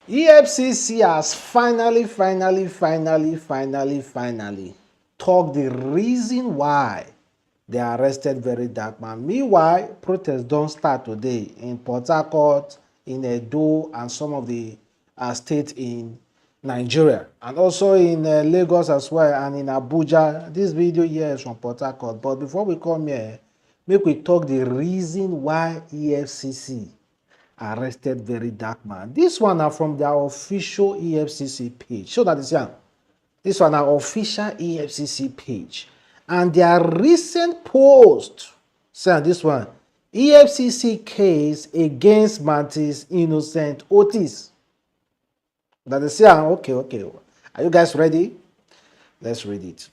EFCC has finally talked the reason why they arrested VeryDarkMan. Meanwhile, protests don't start today in Port Harcourt, in Edo, and some of the states in Nigeria, and also in Lagos as well, and in Abuja. This video here is from Port Harcourt. But before we come here, make we talk the reason why EFCC arrested VeryDarkMan. This one are from their official EFCC page. So that is young. This one are official EFCC page. And their recent post, say this one, EFCC case against Mantis Innocent Otis. That is young. Okay. Are you guys ready? Let's read it.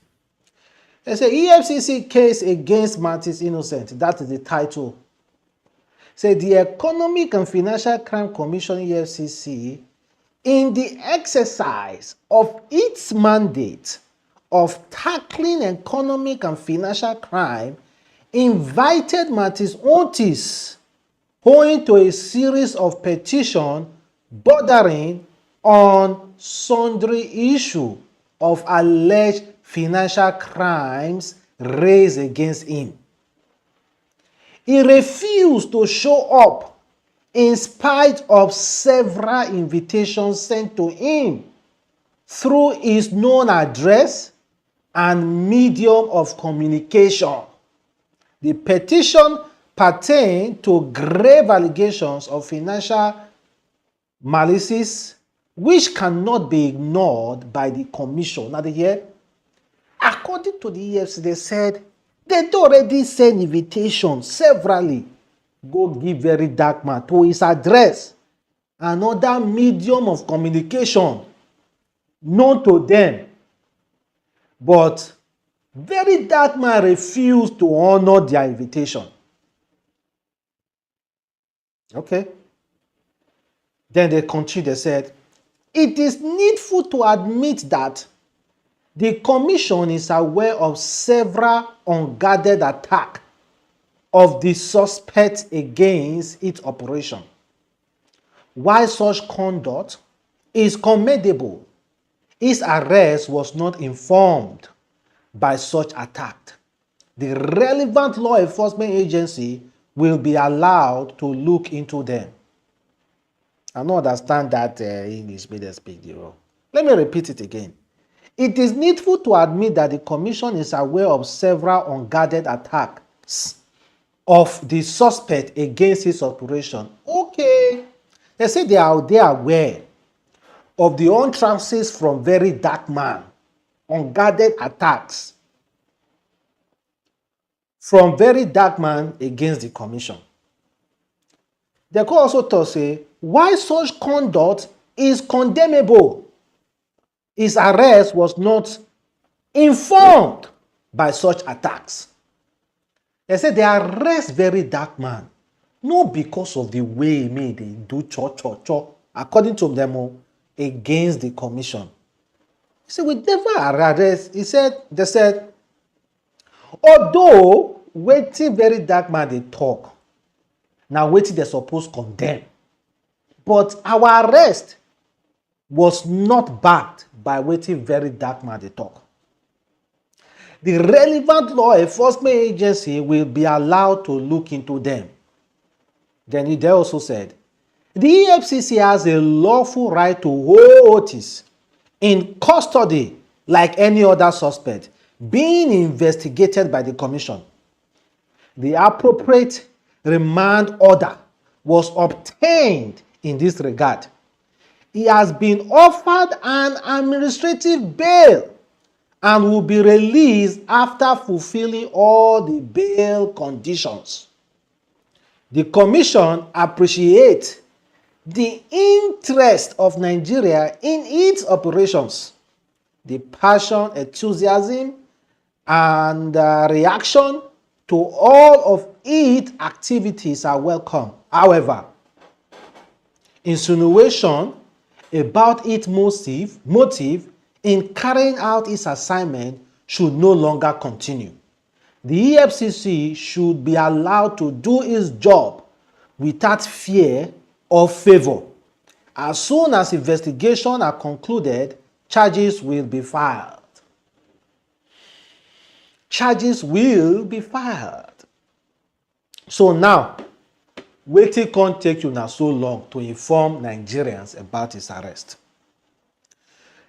They say EFCC case against Mantis Innocent. That is the title. Say the Economic and Financial Crime Commission EFCC, in the exercise of its mandate of tackling economic and financial crime, invited Mantis Otis owing to a series of petitions bordering on sundry issues of alleged financial crimes raised against him. He refused to show up in spite of several invitations sent to him through his known address and medium of communication. The petition pertained to grave allegations of financial malice which cannot be ignored by the commission. Now, here, according to the EFCC, they said they already sent invitations severally. Go give VeryDarkMan to his address, another medium of communication known to them. But VeryDarkMan refused to honor their invitation. Okay. Then they continued, they said, it is needful to admit that the commission is aware of several unguarded attacks of the suspect against its operation. While such conduct is commendable, his arrest was not informed by such attack. The relevant law enforcement agency will be allowed to look into them. I don't understand that English, but they speak the wrong. Let me repeat it again. It is needful to admit that the commission is aware of several unguarded attacks of the suspect against his operation. Okay. They say they are aware of the utterances from VeryDarkMan, unguarded attacks from VeryDarkMan against the commission. They could also say why such conduct is condemnable. His arrest was not informed by such attacks. They said they arrest VeryDarkMan not because of the way they do cho, according to them, against the commission. He said, we never arrest. They said, although waiting VeryDarkMan they talk, now waiting they supposed condemn. But our arrest was not backed by waiting VeryDarkMan they talk. The relevant law enforcement agency will be allowed to look into them. Then they also said, the EFCC has a lawful right to hold Otis in custody like any other suspect being investigated by the commission. The appropriate remand order was obtained in this regard. He has been offered an administrative bail and will be released after fulfilling all the bail conditions. The commission appreciates the interest of Nigeria in its operations. The passion, enthusiasm, and reaction to all of its activities are welcome. However, insinuation about its motive in carrying out its assignment should no longer continue. The EFCC should be allowed to do its job without fear or favor, As soon as investigations are concluded, charges will be filed. Charges will be filed. So now, wetin can't take you now so long to inform Nigerians about his arrest?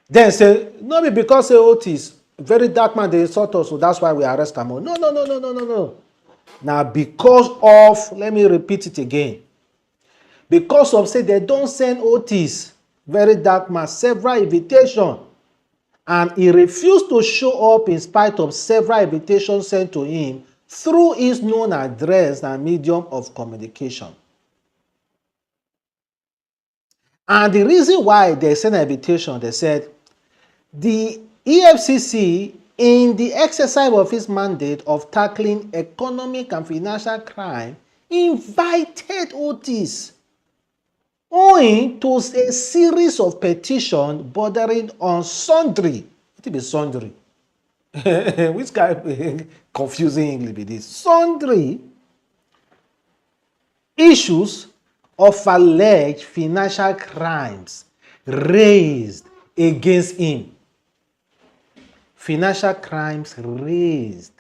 Then say, no be because say Otis, VeryDarkMan, they insult us, so that's why we arrest him. No. Now because of, let me repeat it again, because of say they don't send Otis, VeryDarkMan, several invitations, and he refused to show up in spite of several invitations sent to him through his known address and medium of communication. And the reason why they sent an invitation, they said, the EFCC, in the exercise of its mandate of tackling economic and financial crime, invited Otis owing to a series of petitions bordering on sundry. It be sundry. Which kind of confusing English be this? Sundry issues of alleged financial crimes raised against him. Financial crimes raised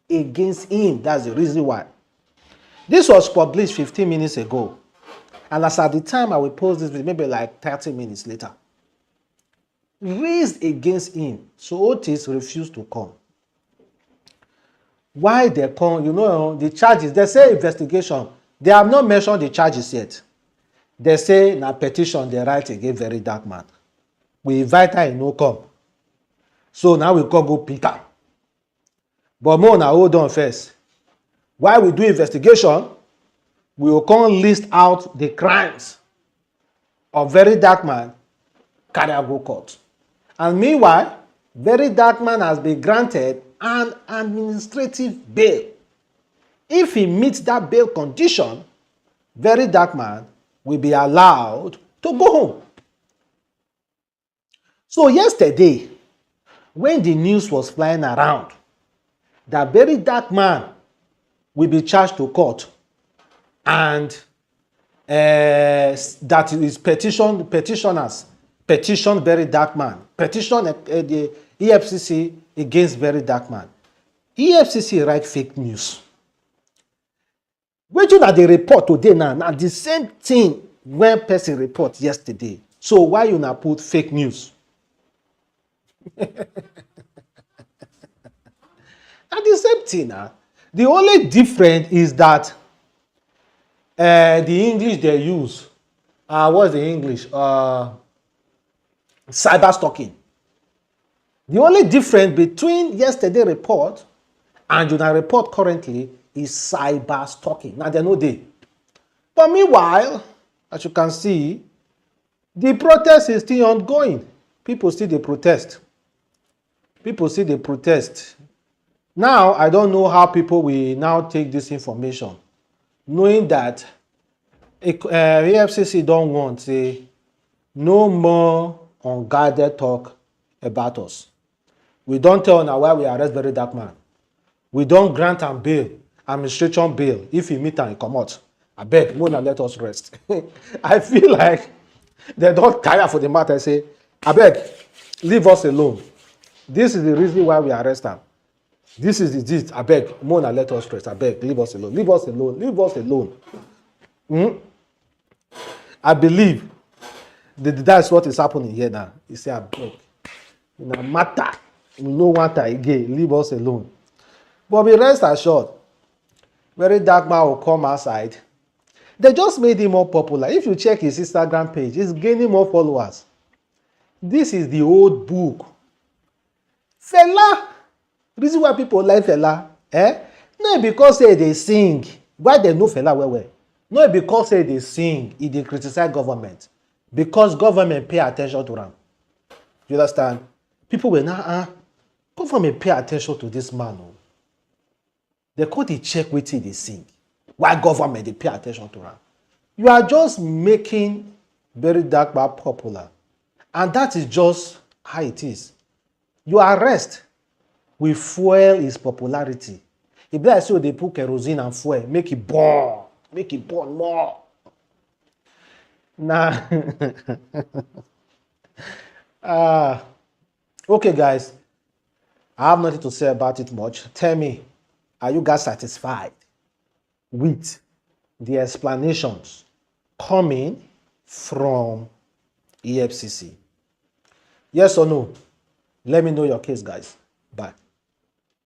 against him. That's the reason why. This was published 15 minutes ago. And as at the time I will post this, maybe like 30 minutes later. Raised against him. So Otis refused to come. Why they come? You know, the charges, they say investigation. They have not mentioned the charges yet. They say na petition they write against VeryDarkMan. We invite her, no come. So now we can go Peter. But more now hold on first. While we do investigation, we will come list out the crimes of VeryDarkMan, carry go court. And meanwhile, VeryDarkMan has been granted an administrative bail. If he meets that bail condition, VeryDarkMan will be allowed to go home. So yesterday, when the news was flying around that VeryDarkMan will be charged to court and that his petitioners petition VeryDarkMan, petition the EFCC against VeryDarkMan. EFCC write fake news. Which that they report today now the same thing when person report yesterday. So why you now put fake news? And the same thing now. The only difference is that the English they use, what's the English? Cyber stalking. The only difference between yesterday report and your report currently is cyber stalking. Now they know they. But meanwhile, as you can see, the protest is still ongoing. People still they protest. People still they protest. Now, I don't know how people will now take this information, knowing that EFCC don't want say no more unguarded talk about us. We don't tell now why we arrest VeryDarkMan. We don't grant him bail, administration bail. If he meet and he come out, I beg, Mona, let us rest. I feel like they don't tire for the matter. I say, I beg, leave us alone. This is the reason why we arrest him. This is the gist. I beg, Mona, let us rest. I beg, leave us alone. Leave us alone. Leave us alone. I believe that's what is happening here now. You say, I beg. No matter. We no want again. Leave us alone. But we rest assured, VeryDarkMan will come outside. They just made him more popular. If you check his Instagram page, he's gaining more followers. This is the old book. Fela. Reason why people like Fela, not because they sing. Why they know Fela well? Not because they sing, they criticize government. Because government pay attention to them. You understand? People will now, government pay attention to this man. Oh. They call the check with they sing. Why government they pay attention to them? You are just making VeryDarkMan popular. And that is just how it is. You arrest will fuel his popularity. If like so they put kerosene and fuel, make it burn more. Nah. Okay, guys. I have nothing to say about it much. Tell me, are you guys satisfied with the explanations coming from EFCC? Yes or no? Let me know your case, guys.